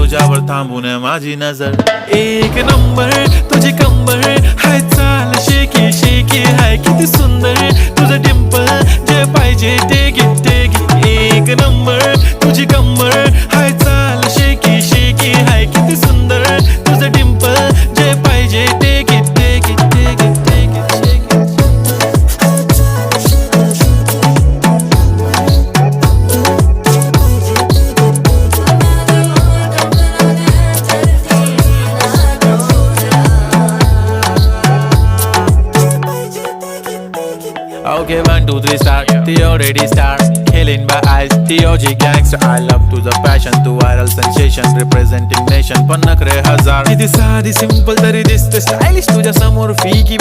तुझ्यावर थांबून माझी नजर. एक नंबर तुझी कंबर हाय, चाल शेकी शेकी हाय, किती सुंदर तुझं डिंपल, जे पाहिजे ते घे. एक नंबर तुझी कंबर हाय, चाल शेकी शेकी हाय, किती सुंदर तुझं डिंपल, जे पाहिजे ते घे. Okay, 1, 2, 3 start. The already start. Killing by eyes. The OG gangster. I love to the passion, to viral sensation, representing nation. पण नखरे हजार. किती साधी सिंपल तरी दिसते स्टायलिश तुझ्या समोर फीकी.